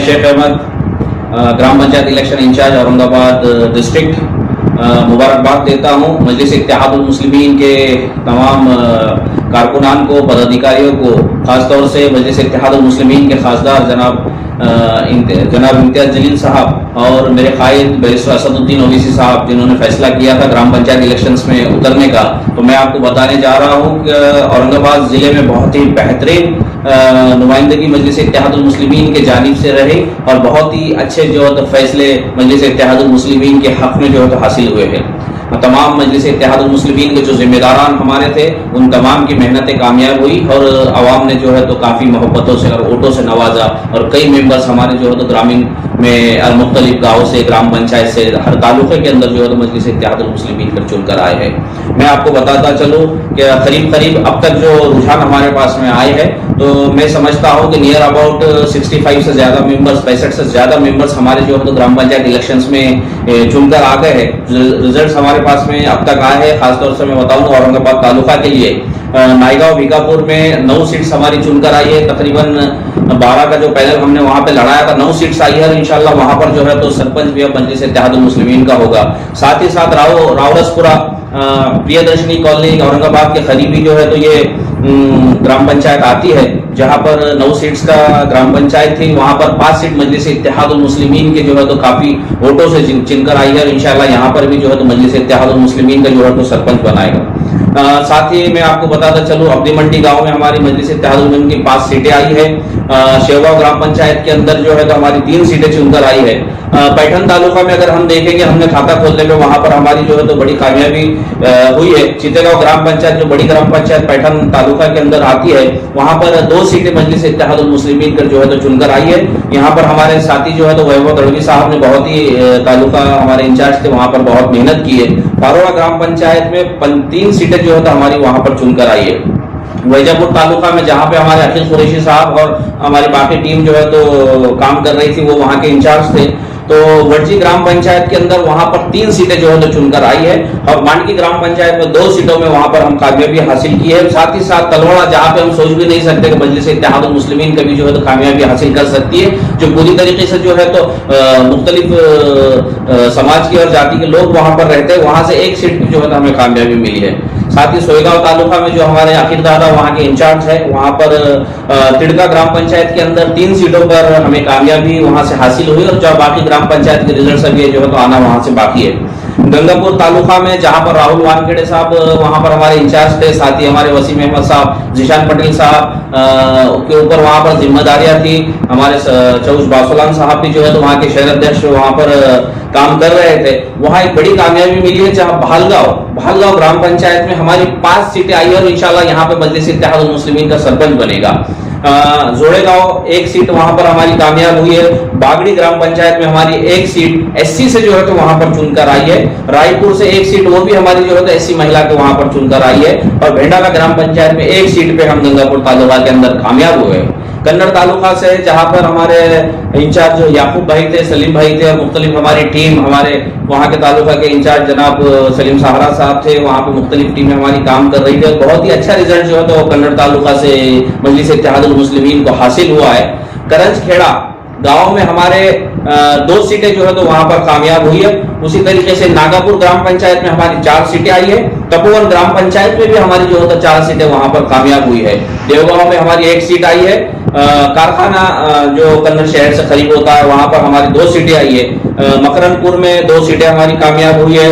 शेख अहमद, ग्राम panchayat election in charge Aurangabad district, मुबारकबाद देता हूँ मजलिस इत्तेहादुल मुस्लिमीन के तमाम कारकुनान को, पदाधिकारियों को, खासतौर से मजलिस इत्तेहादुल मुस्लिमीन के खासदार जनाब इम्तियाज जलील साहब और मेरे कायद बैरिस्टर असदुद्दीन ओवैसी साहब, जिन्होंने फैसला किया था ग्राम पंचायत इलेक्शंस में उतरने का। तो मैं आपको बताने जा रहा हूँ कि औरंगाबाद ज़िले में बहुत ही बेहतरीन नुमाइंदगी मजलिस इत्तेहादुल मुस्लिमीन के जानिब से रही और बहुत ही अच्छे जो है तो फैसले मजलिस इत्तेहादुल मुस्लिमीन के हक़ में जो है तो हासिल हुए हैं। तमाम मजलिस इत्तेहादुल मुस्लिमीन के जो जिम्मेदारान हमारे थे, उन तमाम की मेहनतें कामयाब हुई और आवाम ने जो है तो काफ़ी मोहब्बतों से और वोटों से नवाजा और कई मेंबर्स हमारे जो है तो ग्रामीण में मुख्तलिफ गाँव से, ग्राम पंचायत से, हर तालुके के अंदर जो है तो मजलिस इत्तेहादुल मुस्लिमीन पर चुनकर आए हैं। मैं आपको बताता चलूँ कि करीब अब तक जो रुझान हमारे पास में आए हैं, तो मैं समझता हूँ कि नियर अबाउट 65 से ज़्यादा मेंबर्स, 65 से ज़्यादा मेंबर्स हमारे जो है तो ग्राम पंचायत इलेक्शंस में चुनकर आ गए हैं। रिजल्ट हमारे पास में अब तक आए हैं। खासतौर से मैं बताऊँ औरंगाबाद तालुका के लिए नायगांव भिकापुर में 9 सीट्स हमारी चुनकर आई है। तकरीबन 12 का जो पैनल हमने वहां पे लड़ाया था, 9 सीट्स आई है और इंशाल्लाह वहां पर जो है तो सरपंच भी अब मजलिस इत्तेहादुल मुस्लिमीन का होगा। साथ ही साथ रावरसपुरा प्रियदर्शनी कॉलोनी औरंगाबाद के करीबी जो है तो ये ग्राम पंचायत आती है, जहां पर 9 सीट्स का ग्राम पंचायत थी, वहां पर 5 सीट मजलिस इत्तेहादुल मुस्लिमीन के जो है तो काफी वोटों से चुनकर आई है और इंशाल्लाह यहाँ पर भी जो है तो मजलिस इत्तेहादुल मुस्लिमीन का जो है तो सरपंच बनाएगा। साथ ही मैं आपको बताता चलूँ अब्दी मंडी गांव में हमारी मजलिस इत्तेहादुल मुस्लिमीन की 5 सीटें आई है। शेवगांव ग्राम पंचायत के अंदर जो है तो हमारी 3 सीटें चुनकर आई है। पैठन तालुका में अगर हम देखेंगे, हमने खाता खोलने में वहां पर हमारी जो है तो बड़ी कामयाबी हुई है। चितेगांव ग्राम पंचायत जो बड़ी ग्राम पंचायत पैठन तालुका के अंदर आती है, वहां पर 2 सीटें मजलिस इत्तेहादुल मुस्लिमीन कर जो है तो चुनकर आई है। यहाँ पर हमारे साथी जो है तो वैभव तड़वी साहब ने बहुत ही तालुका हमारे इंचार्ज थे, वहां पर बहुत मेहनत की है। पारोड़ा ग्राम पंचायत में 3 सीटें जो है तो हमारी वहां पर चुनकर आई है। वैजापुर तालुका में जहां पे हमारे अखिल कुरैशी साहब और हमारी बाकी टीम जो है तो काम कर रही थी, वो वहां के इंचार्ज थे। तो वडजी ग्राम पंचायत के अंदर वहां पर 3 सीटें जो है तो चुनकर आई है और मांडकी ग्राम पंचायत में 2 सीटों में वहां पर हम कामयाबी हासिल की है। साथ ही साथ तलवाड़ा, जहां पे हम सोच भी नहीं सकते कि मजलिस इत्तेहादुल मुस्लिमीन कभी जो है तो कामयाबी हासिल कर सकती है, जो पूरी तरीके से जो है तो मुख्तलिफ समाज की और जाति के लोग वहां पर रहते हैं, वहां से 1 सीट जो है तो हमें कामयाबी मिली है। साथ ही सोयगांव तालुका में जो हमारे आखिर दादा वहां के इंचार्ज है, वहां पर तिड़का ग्राम पंचायत के अंदर 3 सीटों पर हमें कामयाबी वहां से हासिल हुई और जो बाकी ग्राम पंचायत के रिजल्ट अभी जो है तो आना वहां से बाकी है। गंगापुर तालुका में जहां पर राहुल वानखेड़े साहब वहां पर हमारे इंचार्ज थे, साथ ही हमारे वसीम अहमद साहब, जिशान पटेल साहब के ऊपर वहां पर जिम्मेदारियां थी। हमारे चौस बासुलान साहब भी जो है तो वहां के शहर अध्यक्ष वहां पर काम कर रहे थे। वहां एक बड़ी कामयाबी मिली है, जहां भालगांव ग्राम पंचायत में हमारी 5 सीटें आई है और इंशाल्लाह यहाँ पे मजलिस इत्तेहादुल मुस्लिमीन का सरपंच बनेगा। जोड़ेगांव 1 सीट वहां पर हमारी कामयाब हुई है। बागड़ी ग्राम पंचायत में हमारी 1 सीट एससी से जो है तो वहां पर चुनकर आई है। रायपुर से 1 सीट वो भी हमारी जो है तो एससी महिला के वहां पर चुनकर आई है और भेंडाला ग्राम पंचायत में 1 सीट पे हम गंगापुर तालुका के अंदर कामयाब हुए। कन्नड़ तालुका से जहां पर हमारे इंचार्ज याकूब भाई थे, सलीम भाई थे और मुख्तलिफ हमारी टीम, हमारे वहां के तालुका के इंचार्ज जनाब सलीम सहारा साहब थे, वहां पे मुख्तलिफ टीमें हमारी काम कर रही थी। बहुत ही अच्छा रिजल्ट जो है तो कन्नड़ तालुका से मजलिस इत्तेहादुल मुस्लिमीन को हासिल हुआ है। करंज खेड़ा गांव में हमारे 2 सीटें जो है तो वहां पर कामयाब हुई है। उसी तरीके से नागापुर ग्राम पंचायत में हमारी 4 सीटें आई है। तपोवन ग्राम पंचायत में भी हमारी जो है तो 4 सीटें वहां पर कामयाब हुई है। देवगांव में हमारी 1 सीट आई है। कारखाना जो कन्नड़ शहर से करीब होता है, वहां पर हमारी 2 सीटें आई है। मकरनपुर में 2 सीटें हमारी कामयाब हुई है।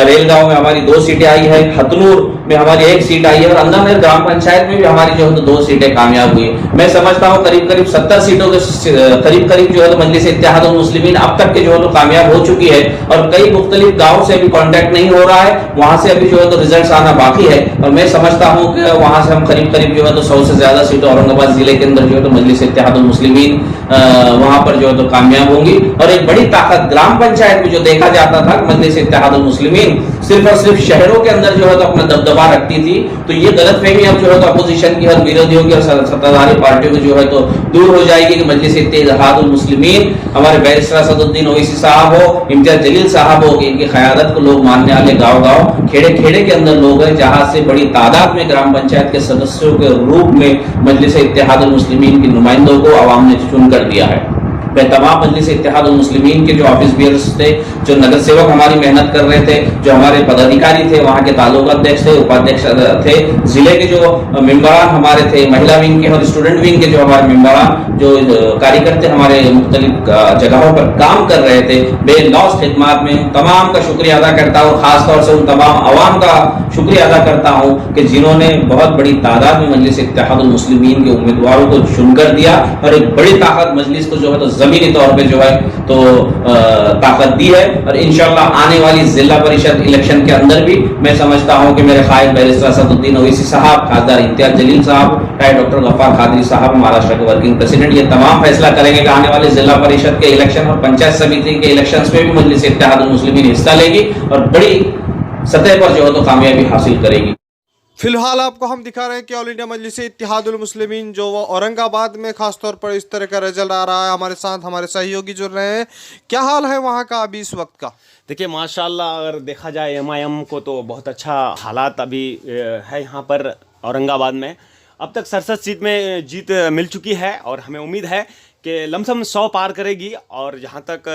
रेलगांव में हमारी 2 सीटें आई है। हतनूर में हमारी 1 सीट आई है और अंदरनेर ग्राम पंचायत में भी हमारी जो है तो 2 सीटें कामयाब हुई है। मैं समझता हूँ करीब 70 सीटों के करीब जो है तो मजलिस इत्तेहादुल मुस्लिमीन अब तक के जो है तो कामयाब हो चुकी है और कई मुख्तलिफ गाँव से अभी कॉन्टेक्ट नहीं हो रहा है, वहां से अभी जो है तो रिजल्ट आना बाकी है। और मैं समझता हूँ कि वहां से हम करीब जो है तो 100 से ज्यादा सीटें औरंगाबाद जिले के अंदर जो है तो मजलिस इत्तेहादुल मुस्लिमीन वहां पर जो है तो कामयाब होंगी। और एक बड़ी ताकत ग्राम पंचायत में जो देखा जाता था मजलिस इत्तेहादुल मुस्लिमीन सिर्फ और सिर्फ शहरों के अंदर जो है तो अपना दबदबा रखती थी, तो ये गलतफहमी अब जो है तो अपोजिशन की और विरोधियों की और सत्ताधारी पार्टियों की जो है तो दूर हो जाएगी कि मजलिस इत्तेहादुल मुस्लिमीन हमारे बैरिस्टर असदुद्दीन ओवैसी साहब हो, इम्तियाज जलील साहब हो, इनकी क़यादत को लोग मानने वाले गाँव खेड़े के अंदर लोग हैं, जहां से बड़ी तादाद में ग्राम पंचायत के सदस्यों के रूप में मजलिस इत्तेहादुल मुस्लिमीन के नुमाइंदों को आवाम ने चुन कर दिया है। मैं तमाम मजलिस इत्तेहादुल मुस्लिमीन के जो ऑफिस बियर्स थे, जो नगर सेवक हमारी मेहनत कर रहे थे, जो हमारे पदाधिकारी थे, वहाँ के ताल्लुक अध्यक्ष थे, उपाध्यक्ष थे, जिले के जो मेंबरान हमारे थे, महिला विंग के और स्टूडेंट विंग के जो हमारे मेंबरान, जो कार्यकर्ते हमारे मुख्तलिफ जगहों पर काम कर रहे थे, बेलौस खिदमत में तमाम का शुक्रिया अदा करता हूँ। खासतौर से उन तमाम अवाम का शुक्रिया अदा करता हूँ कि जिन्होंने बहुत बड़ी तादाद में मजलिस इत्तेहादुल मुस्लिमीन के उम्मीदवारों को चुनकर दिया और एक बड़ी ताकत मजलिस को जो है तो जमीनी तौर पे जो है तो ताकत दी है। और इंशाअल्लाह आने वाली जिला परिषद इलेक्शन के अंदर भी मैं समझता हूँ कि मेरे कायद बैरिस्टर असदुद्दीन ओवैसी साहब, खासदार इम्तियाज जलील साहब, डॉक्टर गफ्फार कादरी साहब, महाराष्ट्र के वर्किंग प्रेसिडेंट, ये तमाम फैसला करेंगे कि आने वाले जिला परिषद के इलेक्शन और पंचायत समिति के इलेक्शंस में भी मजलिस इत्तेहादुल मुस्लिमीन हिस्सा लेगी और बड़ी सतह पर जो है तो कामयाबी हासिल करेगी। फिलहाल आपको हम दिखा रहे हैं कि ऑल इंडिया मजलिस इत्तेहादुल मुस्लिमीन जो वो औरंगाबाद में खासतौर पर इस तरह का रिजल्ट आ रहा है। हमारे साथ हमारे सहयोगी जुड़ रहे हैं। क्या हाल है वहाँ का अभी इस वक्त का? देखिए माशाल्लाह, अगर देखा जाए एमआईएम को तो बहुत अच्छा हालात अभी है यहाँ पर औरंगाबाद में। अब तक 67 सीट में जीत मिल चुकी है और हमें उम्मीद है कि लमसम 100 पार करेगी। और जहाँ तक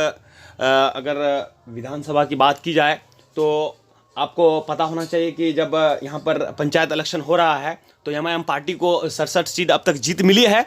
अगर विधानसभा की बात की जाए तो आपको पता होना चाहिए कि जब यहाँ पर पंचायत इलेक्शन हो रहा है तो एमआईएम पार्टी को 67 सीट अब तक जीत मिली है,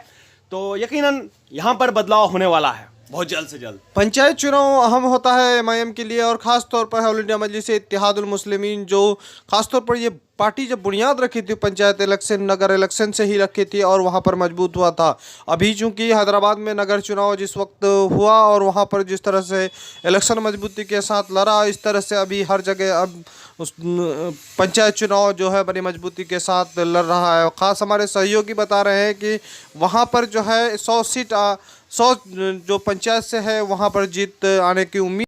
तो यकीनन यहाँ पर बदलाव होने वाला है बहुत जल्द से जल्द। पंचायत चुनाव अहम होता है एमआईएम के लिए और ख़ास तौर पर ऑल इंडिया मजलिस इत्तेहादुल मुस्लिमीन जो ख़ास तौर पर ये पार्टी जब बुनियाद रखी थी पंचायत इलेक्शन नगर इलेक्शन से ही रखी थी और वहाँ पर मजबूत हुआ था। अभी चूंकि हैदराबाद में नगर चुनाव जिस वक्त हुआ और वहाँ पर जिस तरह से इलेक्शन मजबूती के साथ लड़ा, इस तरह से अभी हर जगह अब उस पंचायत चुनाव जो है बड़ी मजबूती के साथ लड़ रहा है। ख़ास हमारे सहयोगी बता रहे हैं कि वहाँ पर जो है 100 सीट 100 जो पंचायत से है वहाँ पर जीत आने की उम्मीद।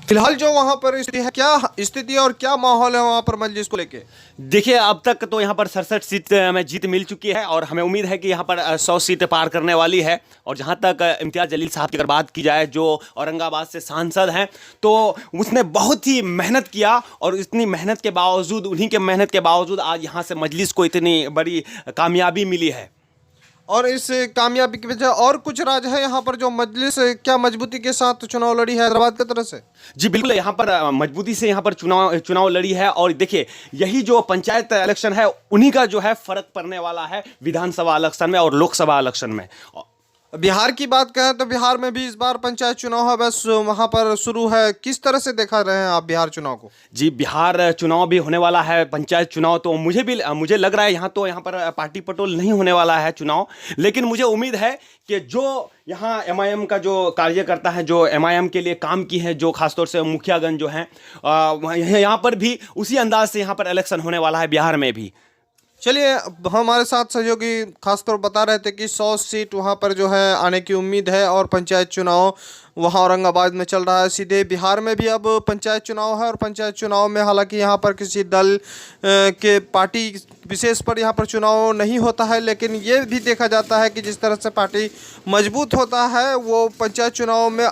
फिलहाल जो वहाँ पर स्थिति है, क्या स्थिति और क्या माहौल है वहाँ पर मजलिस को लेके? देखिए अब तक तो यहाँ पर 67 सीट में जीत मिल चुकी है और हमें उम्मीद है कि यहाँ पर 100 सीट पार करने वाली है। और जहाँ तक इम्तियाज जलील साहब की अगर बात की जाए जो औरंगाबाद से सांसद हैं, तो उसने बहुत ही मेहनत किया और इतनी मेहनत के बावजूद, उन्हीं के मेहनत के बावजूद आज यहाँ से मजलिस को इतनी बड़ी कामयाबी मिली है। और इस कामयाबी की वजह और कुछ राज है यहाँ पर जो मजलिस क्या मजबूती के साथ चुनाव लड़ी है हैदराबाद की तरफ से? जी बिल्कुल, यहाँ पर मजबूती से यहाँ पर चुनाव लड़ी है। और देखिए यही जो पंचायत इलेक्शन है उन्हीं का जो है फर्क पड़ने वाला है विधानसभा इलेक्शन में और लोकसभा इलेक्शन में। बिहार की बात करें तो बिहार में भी इस बार पंचायत चुनाव है, बस वहाँ पर शुरू है। किस तरह से देखा रहे हैं आप बिहार चुनाव को? जी बिहार चुनाव भी होने वाला है, पंचायत चुनाव तो मुझे लग रहा है यहाँ पर पार्टी पटोल नहीं होने वाला है चुनाव। लेकिन मुझे उम्मीद है कि जो यहाँ एमआईएम का जो कार्यकर्ता है, जो एमआईएम के लिए काम की है, जो खासतौर से मुखियागण जो हैं, यहाँ पर भी उसी अंदाज से यहाँ पर इलेक्शन होने वाला है बिहार में भी। चलिए, हमारे साथ सहयोगी खासतौर बता रहे थे कि 100 सीट वहाँ पर जो है आने की उम्मीद है और पंचायत चुनाव वहाँ औरंगाबाद में चल रहा है। सीधे बिहार में भी अब पंचायत चुनाव है और पंचायत चुनाव में हालांकि यहाँ पर किसी दल के पार्टी विशेष पर यहाँ पर चुनाव नहीं होता है, लेकिन ये भी देखा जाता है कि जिस तरह से पार्टी मजबूत होता है वो पंचायत चुनाव में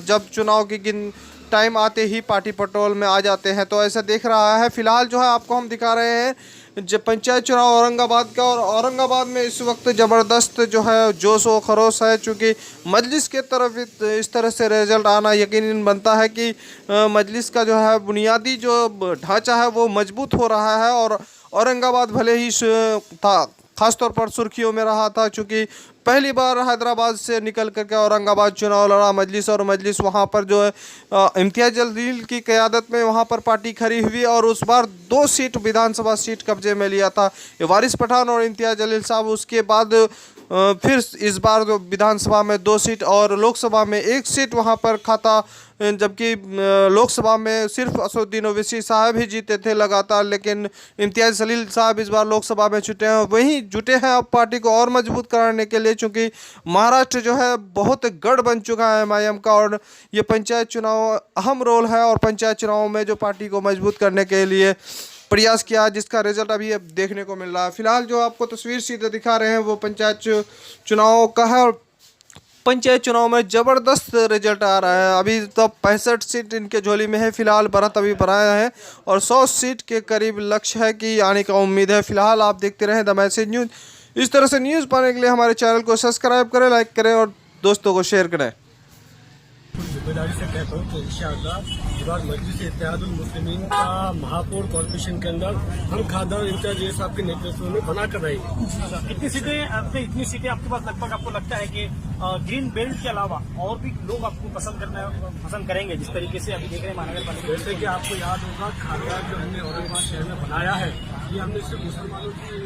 जब चुनाव की टाइम आते ही पार्टी पटोल में आ जाते हैं, तो ऐसा देख रहा है। फिलहाल जो है आपको हम दिखा रहे हैं जब पंचायत चुनाव औरंगाबाद का, और औरंगाबाद में इस वक्त ज़बरदस्त जो है जोश व खरोश है, चूँकि मजलिस के तरफ इस तरह से रिजल्ट आना यकीनन बनता है कि मजलिस का जो है बुनियादी जो ढांचा है वो मजबूत हो रहा है। और औरंगाबाद भले ही था ख़ासतौर पर सुर्खियों में रहा था, चूँकि पहली बार हैदराबाद से निकल करके औरंगाबाद चुनाव लड़ा मजलिस, और मजलिस वहाँ पर जो है इम्तियाज जलील की क़यादत में वहाँ पर पार्टी खड़ी हुई और उस बार 2 सीट विधानसभा सीट कब्जे में लिया था वारिस पठान और इम्तियाज जलील साहब। उसके बाद फिर इस बार जो विधानसभा में 2 सीट और लोकसभा में 1 सीट वहाँ पर खाता, जबकि लोकसभा में सिर्फ असदुद्दीन ओवैसी साहब ही जीते थे लगातार, लेकिन इम्तियाज जलील साहब इस बार लोकसभा में जुटे हैं अब पार्टी को और मजबूत कराने के लिए, चूँकि महाराष्ट्र जो है बहुत गढ़ बन चुका है एमआईएम का और ये पंचायत चुनाव अहम रोल है और पंचायत चुनाव में जो पार्टी को मजबूत करने के लिए प्रयास किया, जिसका रिजल्ट अभी अब देखने को मिल रहा है। फिलहाल जो आपको तस्वीर सीधे दिखा रहे हैं वो पंचायत चुनाव का है और पंचायत चुनाव में ज़बरदस्त रिजल्ट आ रहा है। अभी तो 65 सीट इनके झोली में है, फिलहाल बढ़त अभी बढ़ाया है और 100 सीट के करीब लक्ष्य है कि आने का उम्मीद है। फिलहाल आप देखते रहें द मैसेज न्यूज़। इस तरह से न्यूज़ पाने के लिए हमारे चैनल को सब्सक्राइब करें, लाइक करें और दोस्तों को शेयर करें। जिम्मेदारी से कहता हूँ कि इंशाअल्लाह मुबारक मजलिस इत्तेहादुल मुस्लिमीन का महापौर कॉर्पोरेशन के अंदर हम खासदार इंचार्ज साहब के नेतृत्व में बना कर रहेंगे। इतनी सीटें आपके पास लगभग आपको लगता है कि ग्रीन बेल्ट के अलावा और भी लोग आपको पसंद करेंगे, जिस तरीके से अभी देख रहे हैं महानगर पालिका। जैसे कि आपको याद होगा खासदार जो हमने औरंगाबाद शहर में बनाया है, ये हमने सिर्फ मुसलमानों की